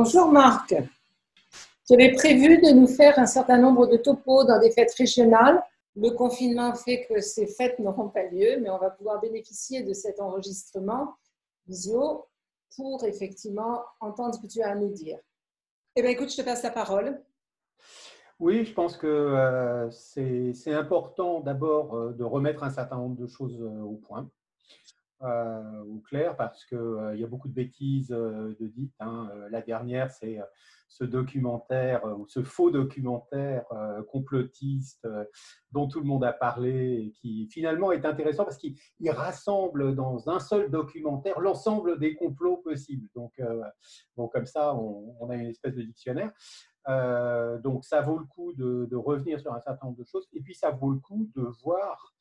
Bonjour Marc. Tu avais prévu de nous faire un certain nombre de topos dans des fêtes régionales. Le confinement fait que ces fêtes n'auront pas lieu, mais on va pouvoir bénéficier de cet enregistrement visio pour effectivement entendre ce que tu as à nous dire. Eh bien, écoute, je te passe la parole. Oui, je pense que c'est important d'abord de remettre un certain nombre de choses au point, au clair, parce qu'il y a beaucoup de bêtises de dites. La dernière, c'est ce documentaire ou ce faux documentaire complotiste dont tout le monde a parlé et qui finalement est intéressant parce qu'il rassemble dans un seul documentaire l'ensemble des complots possibles. Donc, bon, comme ça, on a une espèce de dictionnaire. Donc, ça vaut le coup de revenir sur un certain nombre de choses. Et puis, ça vaut le coup de voir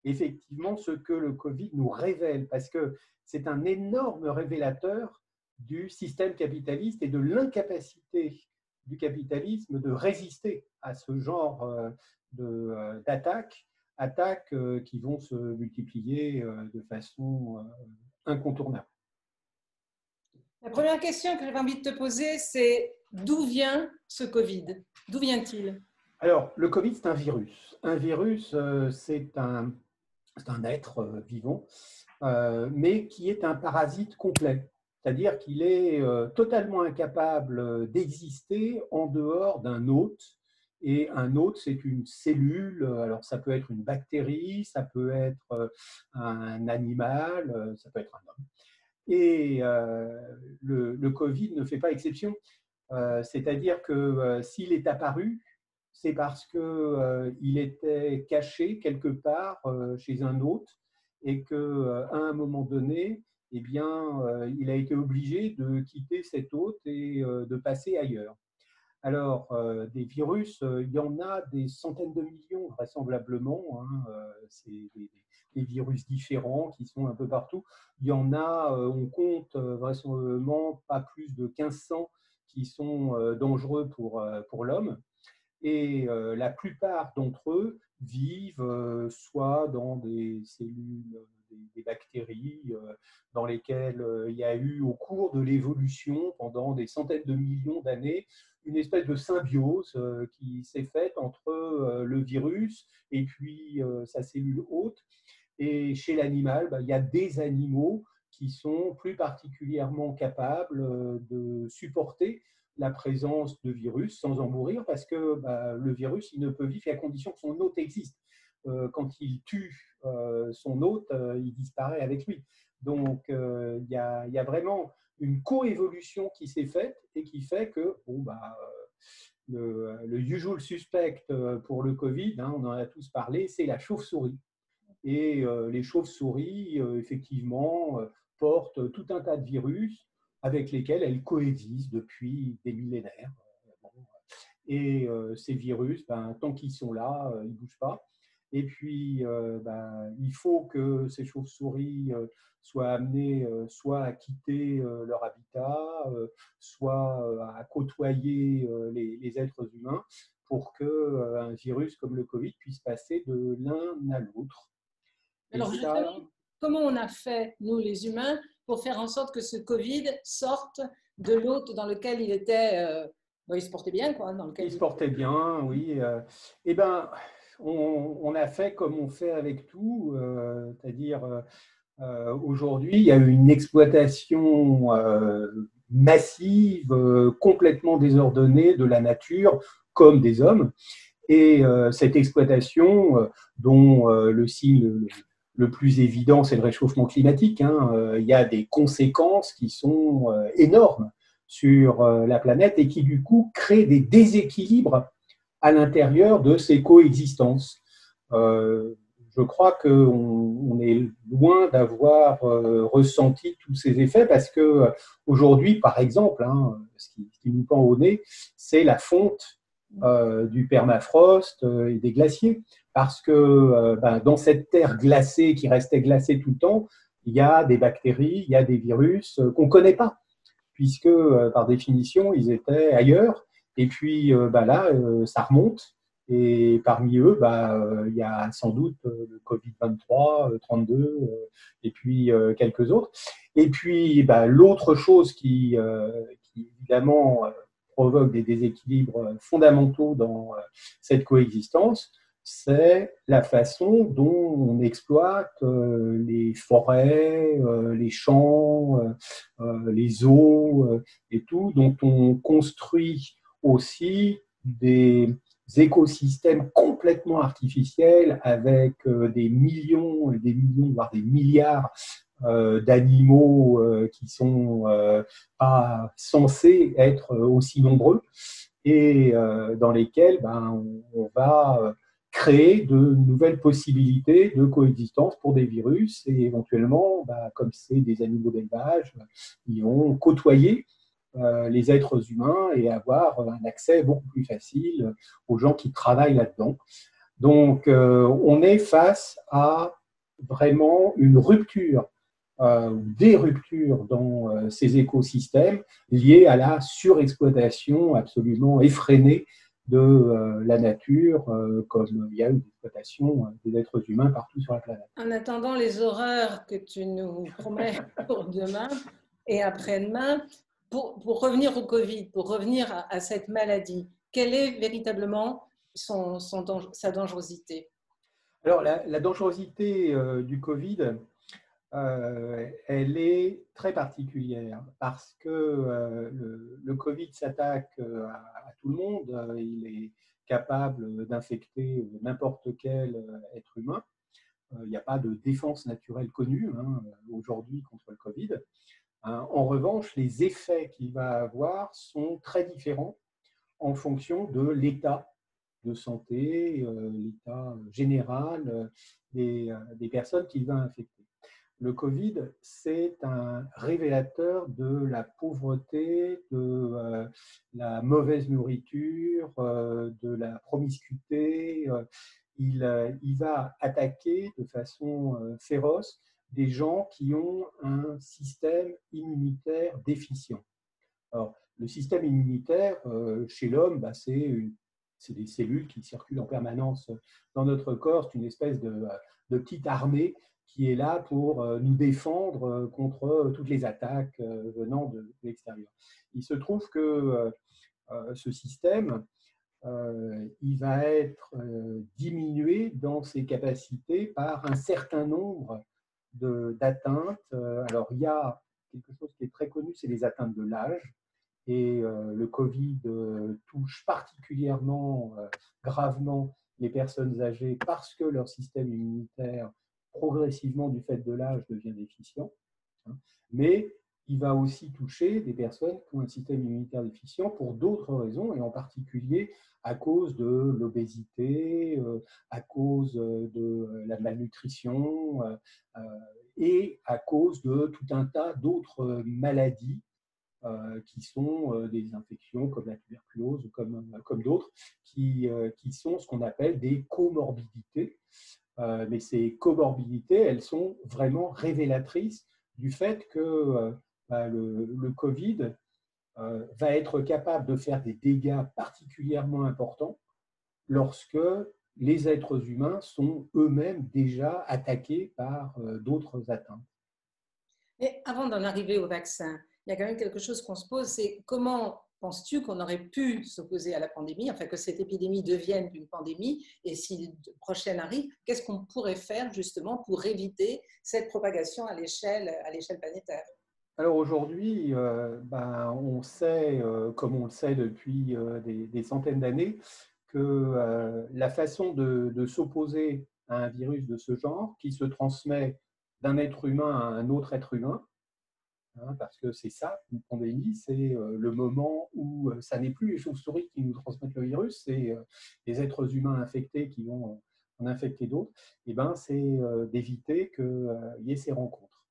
effectivement ce que le Covid nous révèle, parce que c'est un énorme révélateur du système capitaliste et de l'incapacité du capitalisme de résister à ce genre d'attaques qui vont se multiplier de façon incontournable. La première question que j'avais envie de te poser, c'est d'où vient ce Covid? D'où vient-il? Alors, le Covid, c'est un virus. Un virus, c'est un être vivant, mais qui est un parasite complet. C'est-à-dire qu'il est totalement incapable d'exister en dehors d'un hôte. Et un hôte, c'est une cellule. Alors, ça peut être une bactérie, ça peut être un animal, ça peut être un homme. Et le Covid ne fait pas exception. C'est-à-dire que s'il est apparu, c'est parce qu'il était caché quelque part chez un hôte et qu'à un moment donné, eh bien, il a été obligé de quitter cet hôte et de passer ailleurs. Alors, des virus, il y en a des centaines de millions vraisemblablement. C'est des virus différents qui sont un peu partout. Il y en a, on compte vraisemblablement pas plus de 1500 qui sont dangereux pour l'homme. Et la plupart d'entre eux vivent soit dans des cellules, des bactéries dans lesquelles il y a eu au cours de l'évolution pendant des centaines de millions d'années une espèce de symbiose qui s'est faite entre le virus et puis sa cellule hôte. Et chez l'animal, il y a des animaux qui sont plus particulièrement capables de supporter la présence de virus sans en mourir, parce que le virus, il ne peut vivre qu'à condition que son hôte existe. Quand il tue son hôte, il disparaît avec lui. Donc, il y a vraiment une coévolution qui s'est faite et qui fait que le usual suspect pour le Covid, on en a tous parlé, c'est la chauve-souris. Et les chauves-souris, effectivement, portent tout un tas de virus avec lesquels elles coexistent depuis des millénaires. Et ces virus, tant qu'ils sont là, ils ne bougent pas. Et puis, il faut que ces chauves-souris soient amenées soit à quitter leur habitat, soit à côtoyer les êtres humains pour qu'un virus comme le Covid puisse passer de l'un à l'autre. Alors, justement, comment on a fait, nous les humains, pour faire en sorte que ce Covid sorte de l'hôte dans lequel il était il se portait bien, quoi. Il se portait bien, oui. Eh bien, on a fait comme on fait avec tout, c'est-à-dire aujourd'hui, il y a eu une exploitation massive, complètement désordonnée de la nature, comme des hommes. Et cette exploitation, dont le signe le plus évident, c'est le réchauffement climatique, il y a des conséquences qui sont énormes sur la planète et qui, du coup, créent des déséquilibres à l'intérieur de ces coexistences. Je crois qu'on est loin d'avoir ressenti tous ces effets parce qu'aujourd'hui, par exemple, ce qui nous pend au nez, c'est la fonte du permafrost et des glaciers. Parce que dans cette terre glacée qui restait glacée tout le temps, il y a des bactéries, il y a des virus qu'on ne connaît pas, puisque par définition, ils étaient ailleurs. Et puis là, ça remonte. Et parmi eux, il y a sans doute le Covid-23, 32, et puis quelques autres. Et puis l'autre chose qui qui évidemment provoque des déséquilibres fondamentaux dans cette coexistence, c'est la façon dont on exploite les forêts, les champs, les eaux et tout, dont on construit aussi des écosystèmes complètement artificiels avec des millions et des millions, voire des milliards d'animaux qui sont pas censés être aussi nombreux et dans lesquels on va créer de nouvelles possibilités de coexistence pour des virus et éventuellement, comme c'est des animaux d'élevage, ils vont côtoyer les êtres humains et avoir un accès beaucoup plus facile aux gens qui travaillent là-dedans. Donc, on est face à vraiment une rupture ou des ruptures dans ces écosystèmes liées à la surexploitation absolument effrénée de la nature, comme il y a une exploitation des êtres humains partout sur la planète. En attendant les horreurs que tu nous promets pour demain et après-demain, pour revenir au Covid, pour revenir à cette maladie, quelle est véritablement sa dangerosité? Alors, la dangerosité du Covid, elle est très particulière parce que le Covid s'attaque à tout le monde. Il est capable d'infecter n'importe quel être humain. Il n'y a pas de défense naturelle connue aujourd'hui contre le Covid. En revanche, les effets qu'il va avoir sont très différents en fonction de l'état de santé, l'état général des personnes qu'il va infecter. Le Covid, c'est un révélateur de la pauvreté, de la mauvaise nourriture, de la promiscuité. Il va attaquer de façon féroce des gens qui ont un système immunitaire déficient. Alors, le système immunitaire, chez l'homme, c'est des cellules qui circulent en permanence dans notre corps. C'est une espèce de petite armée qui est là pour nous défendre contre toutes les attaques venant de l'extérieur. Il se trouve que ce système, il va être diminué dans ses capacités par un certain nombre d'atteintes. Alors, il y a quelque chose qui est très connu, c'est les atteintes de l'âge. Et le Covid touche particulièrement gravement les personnes âgées parce que leur système immunitaire, progressivement du fait de l'âge, devient déficient. Mais il va aussi toucher des personnes qui ont un système immunitaire déficient pour d'autres raisons, et en particulier à cause de l'obésité, à cause de la malnutrition et à cause de tout un tas d'autres maladies qui sont des infections comme la tuberculose ou comme d'autres, qui sont ce qu'on appelle des comorbidités. Mais ces comorbidités, elles sont vraiment révélatrices du fait que le Covid va être capable de faire des dégâts particulièrement importants lorsque les êtres humains sont eux-mêmes déjà attaqués par d'autres atteintes. Mais avant d'en arriver au vaccin, il y a quand même quelque chose qu'on se pose, c'est comment penses-tu qu'on aurait pu s'opposer à la pandémie, enfin que cette épidémie devienne une pandémie, et si la prochaine arrive, qu'est-ce qu'on pourrait faire justement pour éviter cette propagation à l'échelle planétaire? Alors aujourd'hui, on sait, comme on le sait depuis des centaines d'années, que la façon de s'opposer à un virus de ce genre, qui se transmet d'un être humain à un autre être humain, parce que c'est ça, une pandémie, c'est le moment où ça n'est plus les chauves-souris qui nous transmettent le virus, c'est les êtres humains infectés qui vont en infecter d'autres, et c'est d'éviter qu'il y ait ces rencontres.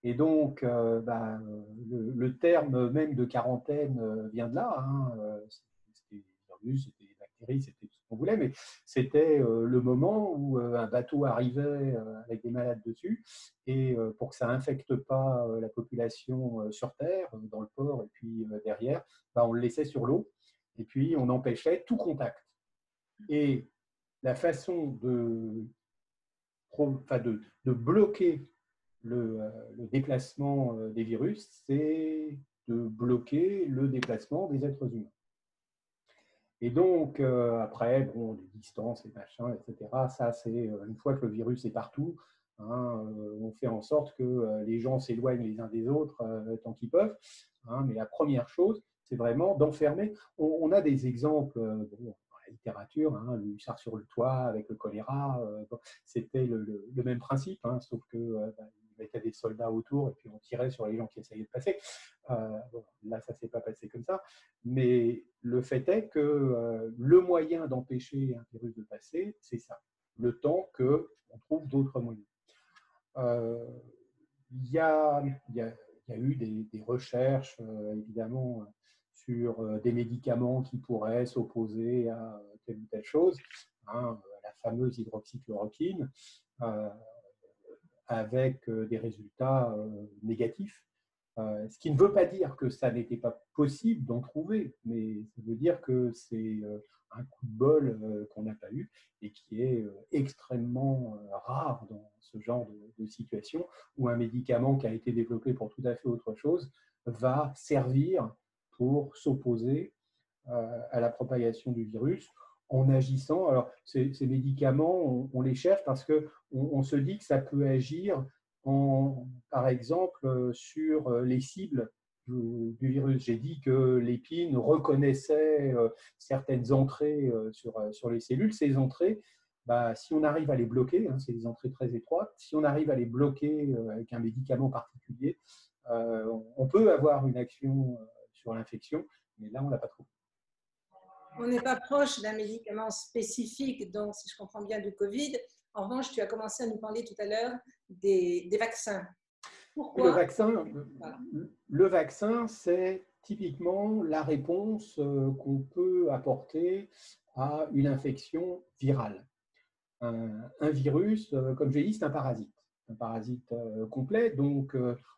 Et donc, le terme même de quarantaine vient de là. C'était des virus, c'était des bactéries, c'était tout ce qu'on voulait, mais c'était le moment où un bateau arrivait avec des malades dessus, et pour que ça n'infecte pas la population sur Terre, dans le port, et puis derrière, on le laissait sur l'eau, et puis on empêchait tout contact. Et la façon de bloquer le déplacement des virus, c'est de bloquer le déplacement des êtres humains. Et donc, après, bon, les distances, les machins, etc., ça, c'est une fois que le virus est partout, hein, on fait en sorte que les gens s'éloignent les uns des autres tant qu'ils peuvent. Hein, mais la première chose, c'est vraiment d'enfermer. On a des exemples bon, dans la littérature, hein, le hussard sur le toit avec le choléra, bon, c'était le même principe, hein, sauf que il mettait des soldats autour et puis on tirait sur les gens qui essayaient de passer. Bon, là, ça ne s'est pas passé comme ça. Mais le fait est que le moyen d'empêcher un virus de passer, c'est ça. Le temps qu'on trouve d'autres moyens. Il y a eu des recherches, évidemment, sur des médicaments qui pourraient s'opposer à telle ou telle chose. Hein, la fameuse hydroxychloroquine, avec des résultats négatifs. Ce qui ne veut pas dire que ça n'était pas possible d'en trouver, mais ça veut dire que c'est un coup de bol qu'on n'a pas eu et qui est extrêmement rare dans ce genre de situation où un médicament qui a été développé pour tout à fait autre chose va servir pour s'opposer à la propagation du virus en agissant. Alors, ces médicaments, on les cherche parce qu'on se dit que ça peut agir par exemple, sur les cibles du virus. J'ai dit que l'épine reconnaissait certaines entrées sur les cellules. Ces entrées, bah, si on arrive à les bloquer, hein, c'est des entrées très étroites, si on arrive à les bloquer avec un médicament particulier, on peut avoir une action sur l'infection, mais là, on ne l'a pas trouvé. On n'est pas proche d'un médicament spécifique, donc si je comprends bien, du Covid. En revanche, tu as commencé à nous parler tout à l'heure des vaccins. Pourquoi ? Le vaccin, c'est typiquement la réponse qu'on peut apporter à une infection virale. Un virus, comme je l'ai dit, c'est un parasite complet, donc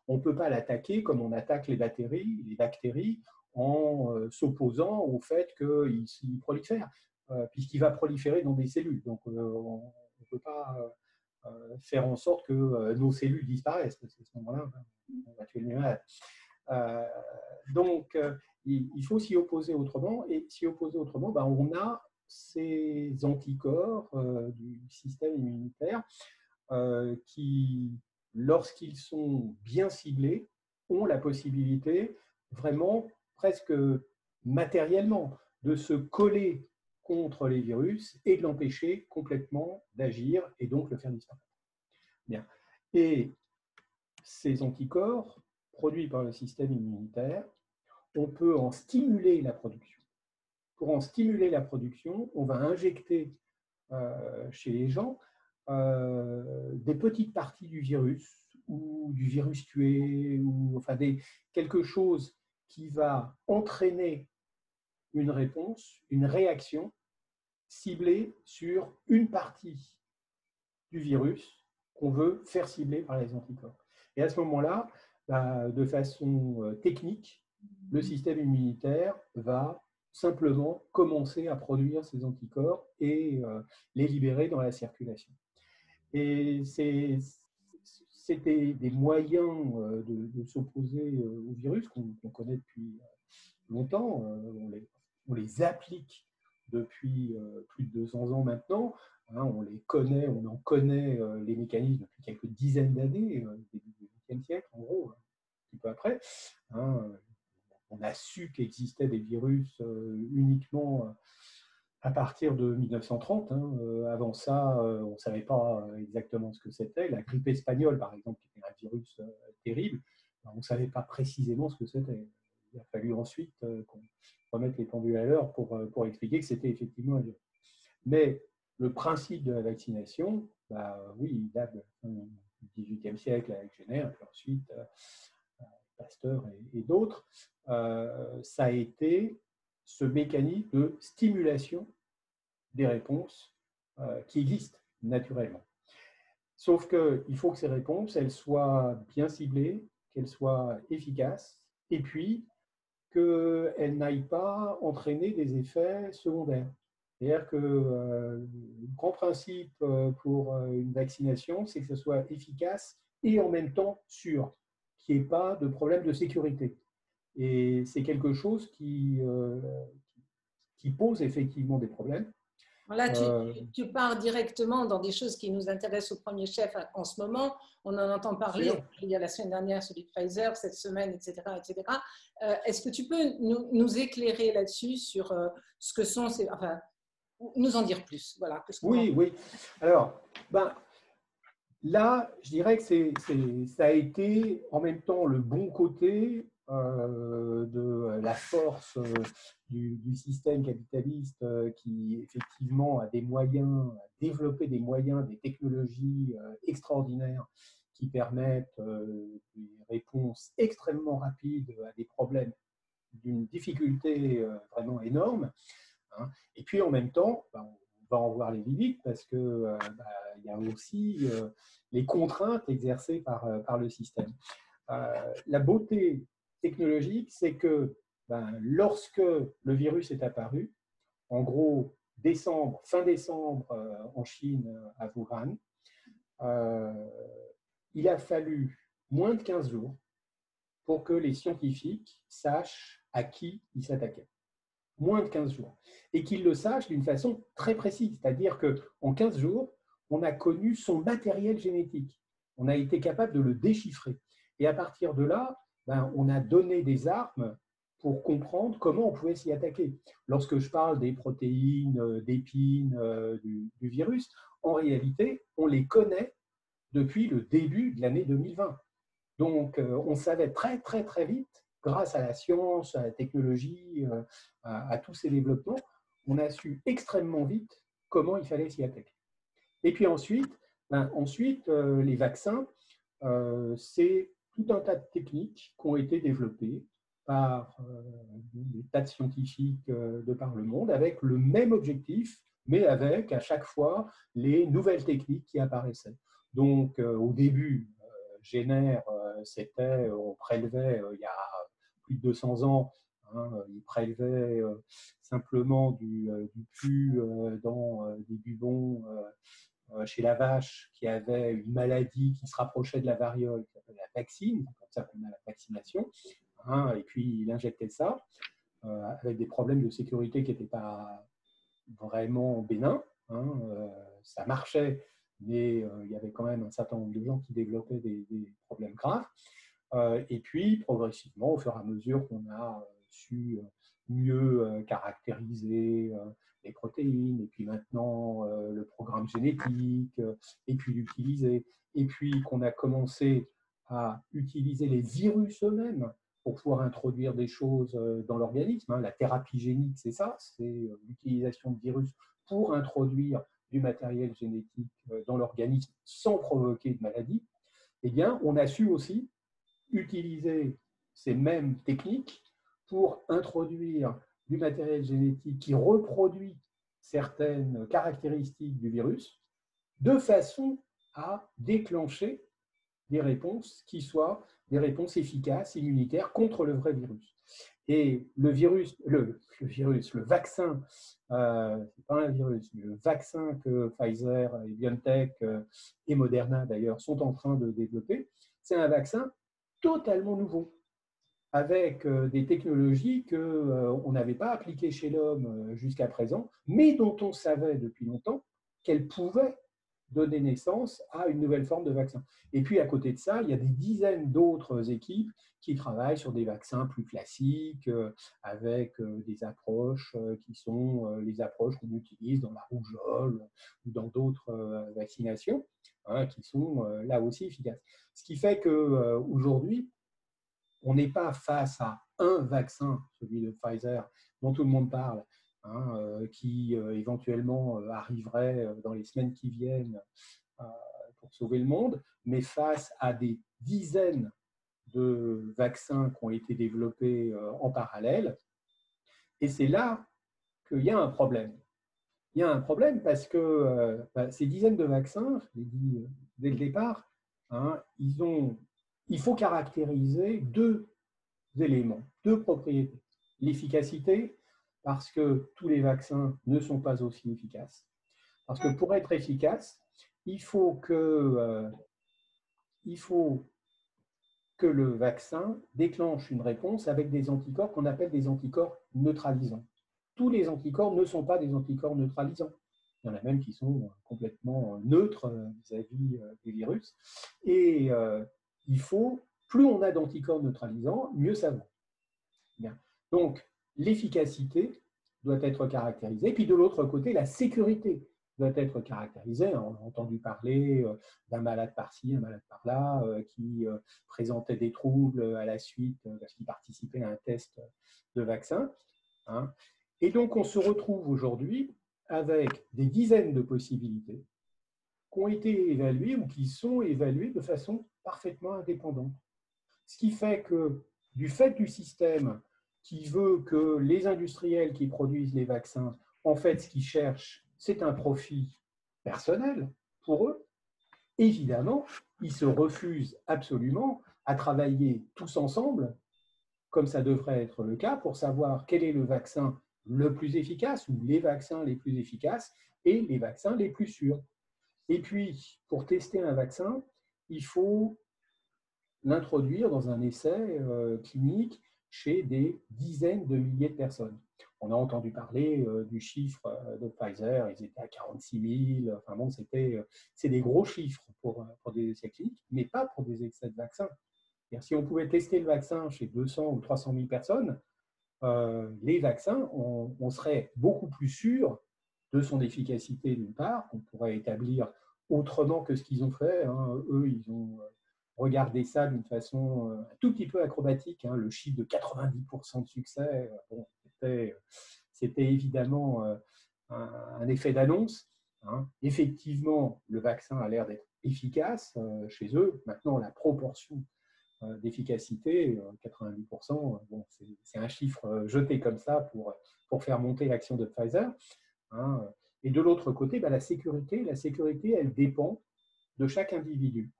on ne peut pas l'attaquer comme on attaque les bactéries en s'opposant au fait qu'il prolifère, puisqu'il va proliférer dans des cellules. Donc on ne peut pas faire en sorte que nos cellules disparaissent, parce qu'à ce moment-là, on va tuer les malades. Donc, il faut s'y opposer autrement, et s'y opposer autrement, ben, on a ces anticorps du système immunitaire qui, lorsqu'ils sont bien ciblés, ont la possibilité vraiment presque matériellement de se coller contre les virus et de l'empêcher complètement d'agir et donc le faire disparaître. Bien. Et ces anticorps produits par le système immunitaire, on peut en stimuler la production. Pour en stimuler la production, on va injecter chez les gens des petites parties du virus ou du virus tué, ou enfin quelque chose qui va entraîner une réponse, une réaction ciblée sur une partie du virus qu'on veut faire cibler par les anticorps. Et à ce moment-là, de façon technique, le système immunitaire va simplement commencer à produire ces anticorps et les libérer dans la circulation. Et c'était des moyens de s'opposer au virus qu'on connaît depuis longtemps. On les applique depuis plus de 200 ans maintenant. Hein, on en connaît les mécanismes depuis quelques dizaines d'années, début du XXe siècle, en gros, un petit peu après. Hein, on a su qu'existaient des virus uniquement à partir de 1930. Hein. Avant ça, on ne savait pas exactement ce que c'était. La grippe espagnole, par exemple, qui était un virus terrible, on ne savait pas précisément ce que c'était. Il a fallu ensuite qu'on remette les pendules à l'heure pour expliquer que c'était effectivement un virus. Mais le principe de la vaccination, oui, il date du XVIIIe siècle avec Jenner, et puis ensuite Pasteur et d'autres. Ça a été ce mécanisme de stimulation des réponses qui existent naturellement. Sauf qu'il faut que ces réponses, elles soient bien ciblées, qu'elles soient efficaces, et puis qu'elles n'aillent pas entraîner des effets secondaires. C'est-à-dire que le grand principe pour une vaccination, c'est que ce soit efficace et en même temps sûr, qu'il n'y ait pas de problème de sécurité. Et c'est quelque chose qui pose effectivement des problèmes. Là, tu pars directement dans des choses qui nous intéressent au premier chef en ce moment. On en entend parler. Il y a la semaine dernière celui de Pfizer, cette semaine, etc. etc. Est-ce que tu peux nous éclairer là-dessus sur ce que sont ces… Enfin, nous en dire plus. Voilà, oui, oui. Alors, là, je dirais que ça a été en même temps le bon côté de la force du système capitaliste qui effectivement a des moyens, a développé des moyens, des technologies extraordinaires qui permettent des réponses extrêmement rapides à des problèmes d'une difficulté vraiment énorme. Hein. Et puis en même temps, on va en voir les limites parce que il y a aussi les contraintes exercées par le système. La beauté technologique, c'est que lorsque le virus est apparu, en gros fin décembre en Chine, à Wuhan, il a fallu moins de 15 jours pour que les scientifiques sachent à qui ils s'attaquaient. Moins de 15 jours. Et qu'ils le sachent d'une façon très précise. C'est-à-dire qu'en 15 jours, on a connu son matériel génétique. On a été capable de le déchiffrer. Et à partir de là, on a donné des armes pour comprendre comment on pouvait s'y attaquer. Lorsque je parle des protéines, d'épines du virus, en réalité, on les connaît depuis le début de l'année 2020. Donc, on savait très, très, très vite, grâce à la science, à la technologie, à tous ces développements, on a su extrêmement vite comment il fallait s'y attaquer. Et puis ensuite, les vaccins, c'est tout un tas de techniques qui ont été développées par des tas de scientifiques de par le monde avec le même objectif, mais avec à chaque fois les nouvelles techniques qui apparaissaient. Donc, au début, Jenner, on prélevait il y a plus de 200 ans, il prélevait simplement du pus dans des bubons chez la vache qui avait une maladie qui se rapprochait de la variole, qui s'appelle la vaccine, comme ça qu'on a la vaccination, et puis il injectait ça avec des problèmes de sécurité qui n'étaient pas vraiment bénins. Ça marchait, mais il y avait quand même un certain nombre de gens qui développaient des problèmes graves. Et puis, progressivement, au fur et à mesure qu'on a su mieux caractériser les protéines, et puis maintenant le programme génétique, et puis l'utiliser, et puis qu'on a commencé à utiliser les virus eux-mêmes pour pouvoir introduire des choses dans l'organisme. La thérapie génique, c'est ça, c'est l'utilisation de virus pour introduire du matériel génétique dans l'organisme sans provoquer de maladie. Eh bien, on a su aussi utiliser ces mêmes techniques pour introduire du matériel génétique qui reproduit certaines caractéristiques du virus de façon à déclencher des réponses qui soient des réponses efficaces, immunitaires contre le vrai virus. Et le vaccin, c'est pas un virus, mais le vaccin que Pfizer et BioNTech et Moderna d'ailleurs sont en train de développer, c'est un vaccin totalement nouveau, avec des technologies qu'on n'avait pas appliquées chez l'homme jusqu'à présent, mais dont on savait depuis longtemps qu'elles pouvaient donner naissance à une nouvelle forme de vaccin. Et puis à côté de ça, il y a des dizaines d'autres équipes qui travaillent sur des vaccins plus classiques, avec des approches qui sont les approches qu'on utilise dans la rougeole ou dans d'autres vaccinations, qui sont là aussi efficaces. Ce qui fait qu'aujourd'hui, on n'est pas face à un vaccin, celui de Pfizer, dont tout le monde parle, qui éventuellement arriverait dans les semaines qui viennent pour sauver le monde, mais face à des dizaines de vaccins qui ont été développés en parallèle. Et c'est là qu'il y a un problème. Il y a un problème parce que ces dizaines de vaccins, je l'ai dit dès le départ, il faut caractériser deux éléments, deux propriétés. L'efficacité, parce que tous les vaccins ne sont pas aussi efficaces. Parce que pour être efficace, il faut que le vaccin déclenche une réponse avec des anticorps qu'on appelle des anticorps neutralisants. Tous les anticorps ne sont pas des anticorps neutralisants. Il y en a même qui sont complètement neutres vis-à-vis des virus. Et il faut, plus on a d'anticorps neutralisants, mieux ça va. Bien. Donc, l'efficacité doit être caractérisée. Puis de l'autre côté, la sécurité doit être caractérisée. On a entendu parler d'un malade par-ci, un malade par-là, qui présentait des troubles à la suite parce qu'il participait à un test de vaccin. Hein. Et donc, on se retrouve aujourd'hui avec des dizaines de possibilités qui ont été évaluées ou qui sont évaluées de façon parfaitement indépendante. Ce qui fait que, du fait du système qui veut que les industriels qui produisent les vaccins, en fait, ce qu'ils cherchent, c'est un profit personnel pour eux, évidemment, ils se refusent absolument à travailler tous ensemble, comme ça devrait être le cas, pour savoir quel est le vaccin le plus efficace ou les vaccins les plus efficaces et les vaccins les plus sûrs. Et puis, pour tester un vaccin, il faut l'introduire dans un essai clinique chez des dizaines de milliers de personnes. On a entendu parler du chiffre de Pfizer, ils étaient à 46 000, enfin bon, c'est des gros chiffres pour des essais cliniques, mais pas pour des essais de vaccins. Si on pouvait tester le vaccin chez 200 ou 300 000 personnes, les vaccins, on serait beaucoup plus sûr de son efficacité d'une part, qu'on pourrait établir autrement que ce qu'ils ont fait. Hein. Eux, ils ont regardé ça d'une façon un tout petit peu acrobatique. Hein. Le chiffre de 90% de succès, bon, c'était évidemment un effet d'annonce. Hein. Effectivement, le vaccin a l'air d'être efficace chez eux. Maintenant, la proportion d'efficacité, 90%, bon, c'est un chiffre jeté comme ça pour faire monter l'action de Pfizer. Hein. Et de l'autre côté, la sécurité, elle dépend de chaque individu.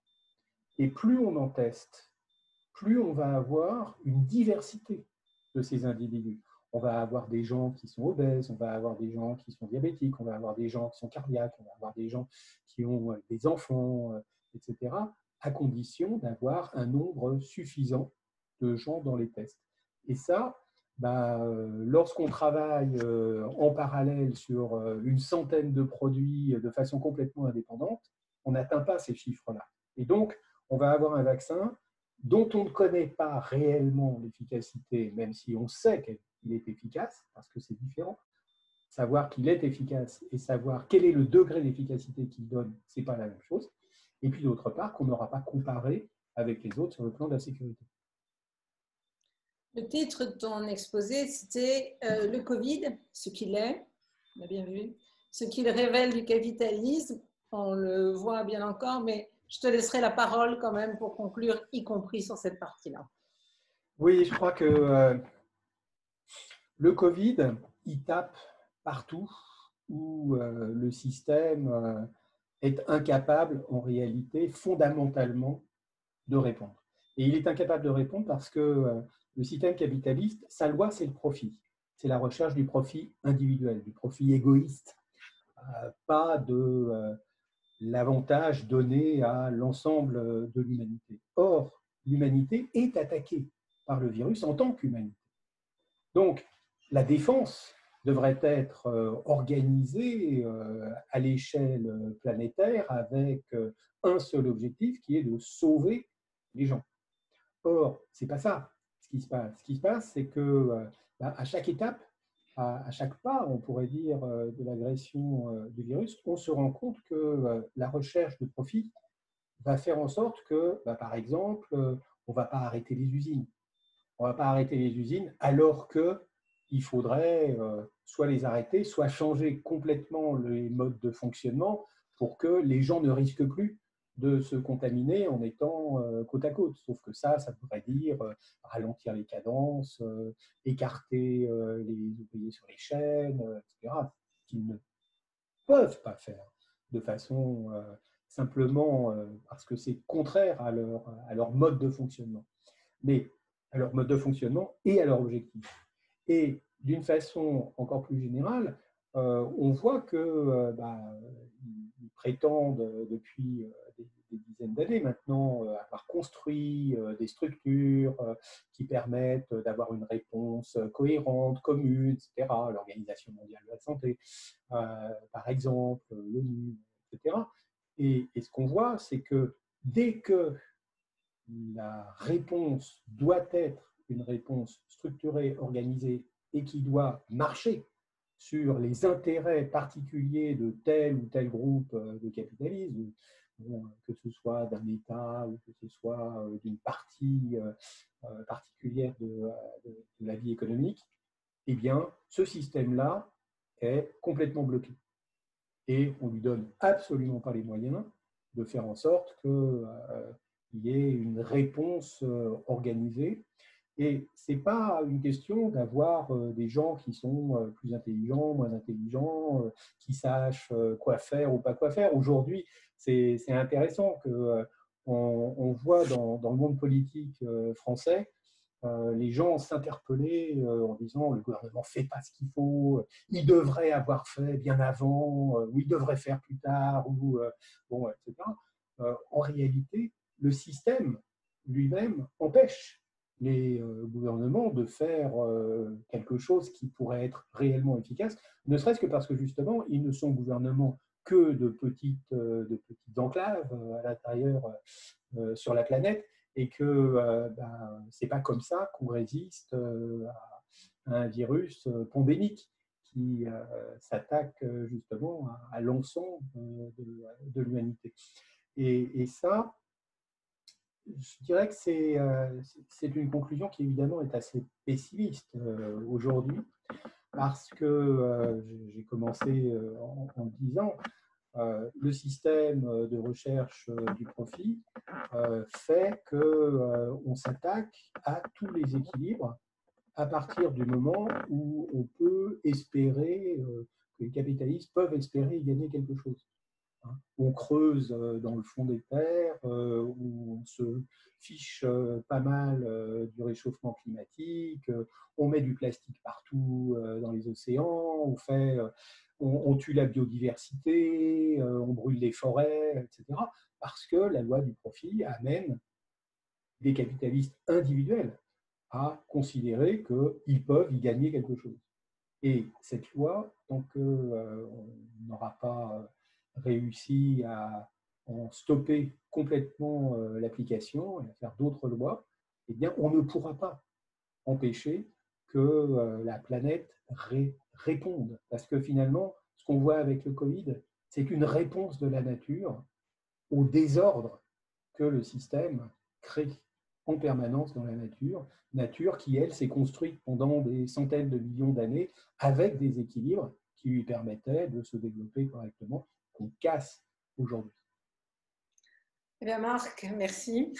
Et plus on en teste, plus on va avoir une diversité de ces individus. On va avoir des gens qui sont obèses, on va avoir des gens qui sont diabétiques, on va avoir des gens qui sont cardiaques, on va avoir des gens qui ont des enfants, etc., à condition d'avoir un nombre suffisant de gens dans les tests. Et ça, lorsqu'on travaille en parallèle sur une centaine de produits de façon complètement indépendante, on n'atteint pas ces chiffres-là. Et donc, on va avoir un vaccin dont on ne connaît pas réellement l'efficacité, même si on sait qu'il est efficace, parce que c'est différent. Savoir qu'il est efficace et savoir quel est le degré d'efficacité qu'il donne, ce n'est pas la même chose. Et puis d'autre part, qu'on n'aura pas comparé avec les autres sur le plan de la sécurité. Le titre de ton exposé, c'était le Covid, ce qu'il est, on a bien vu, ce qu'il révèle du capitalisme. On le voit bien encore, mais je te laisserai la parole quand même pour conclure, y compris sur cette partie-là. Oui, je crois que le Covid, il tape partout où le système est incapable, en réalité, fondamentalement, de répondre. Et il est incapable de répondre parce que le système capitaliste, sa loi, c'est le profit. C'est la recherche du profit individuel, du profit égoïste, pas de l'avantage donné à l'ensemble de l'humanité. Or, l'humanité est attaquée par le virus en tant qu'humanité. Donc, la défense devrait être organisée à l'échelle planétaire avec un seul objectif qui est de sauver les gens. Or, ce n'est pas ça ce qui se passe. Ce qui se passe, c'est que à chaque étape, à chaque pas, on pourrait dire, de l'agression du virus, on se rend compte que la recherche de profit va faire en sorte que, par exemple, on ne va pas arrêter les usines. On ne va pas arrêter les usines alors qu'il faudrait soit les arrêter, soit changer complètement les modes de fonctionnement pour que les gens ne risquent plus de se contaminer en étant côte à côte. Sauf que ça voudrait dire ralentir les cadences, écarter les ouvriers sur les chaînes, etc., qu'ils ne peuvent pas faire de façon simplement parce que c'est contraire à leur mode de fonctionnement. Mais à leur mode de fonctionnement et à leur objectif. Et d'une façon encore plus générale, on voit qu'ils prétendent depuis des dizaines d'années maintenant, avoir construit des structures qui permettent d'avoir une réponse cohérente, commune, etc. L'Organisation mondiale de la santé, par exemple, l'ONU, etc. Et ce qu'on voit, c'est que dès que la réponse doit être une réponse structurée, organisée et qui doit marcher sur les intérêts particuliers de tel ou tel groupe de capitalistes, que ce soit d'un État ou que ce soit d'une partie particulière de la vie économique, eh bien, ce système-là est complètement bloqué. Et on ne lui donne absolument pas les moyens de faire en sorte qu'il y ait une réponse organisée. Et ce n'est pas une question d'avoir des gens qui sont plus intelligents, moins intelligents, qui sachent quoi faire ou pas quoi faire. Aujourd'hui, c'est intéressant qu'on voit dans le monde politique français les gens s'interpellaient en disant le gouvernement ne fait pas ce qu'il faut, il devrait avoir fait bien avant, ou il devrait faire plus tard, bon, etc. En réalité, le système lui-même empêche les gouvernements de faire quelque chose qui pourrait être réellement efficace, ne serait-ce que parce que justement, ils ne sont gouvernements que de petites enclaves à l'intérieur sur la planète, et que c'est pas comme ça qu'on résiste à un virus pandémique qui s'attaque justement à l'ensemble de l'humanité. Et ça, je dirais que c'est une conclusion qui évidemment est assez pessimiste aujourd'hui, parce que j'ai commencé en disant le système de recherche du profit fait qu'on s'attaque à tous les équilibres à partir du moment où on peut espérer, que les capitalistes peuvent espérer y gagner quelque chose. On creuse dans le fond des terres, où on se fiche pas mal du réchauffement climatique, on met du plastique partout dans les océans, on tue la biodiversité, on brûle les forêts, etc. Parce que la loi du profit amène des capitalistes individuels à considérer qu'ils peuvent y gagner quelque chose. Et cette loi, tant qu'on n'aura pas réussi à en stopper complètement l'application et à faire d'autres lois, eh bien, on ne pourra pas empêcher que la planète réponde. Parce que finalement, ce qu'on voit avec le Covid, c'est une réponse de la nature au désordre que le système crée en permanence dans la nature qui, elle, s'est construite pendant des centaines de millions d'années avec des équilibres qui lui permettaient de se développer correctement, qu'on casse aujourd'hui. Eh bien, Marc, merci.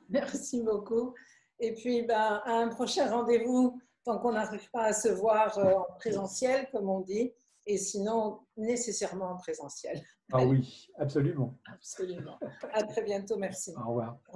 Merci beaucoup. Et puis, à un prochain rendez-vous, tant qu'on n'arrive pas à se voir en présentiel, comme on dit, et sinon, nécessairement en présentiel. Ah oui, absolument. Absolument. À très bientôt. Merci. Au revoir.